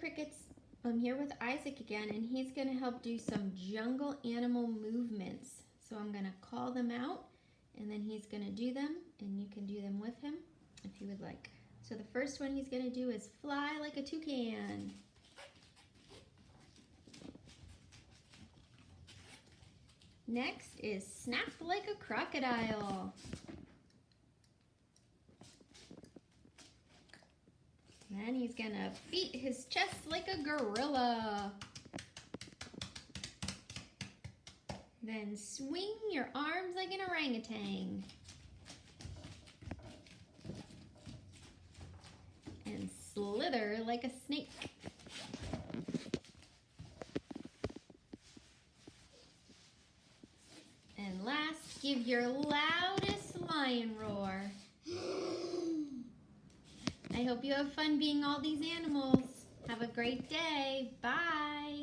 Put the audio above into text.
Crickets. I'm here with Isaac again, and he's going to help do some jungle animal movements. So I'm going to call them out, and then he's going to do them, and you can do them with him if you would like. So the first one he's going to do is fly like a toucan. Next is snap like a crocodile. Then he's gonna beat his chest like a gorilla. Then swing your arms like an orangutan. And slither like a snake. And last, give your loudest lion roar. I hope you have fun being all these animals. Have a great day. Bye.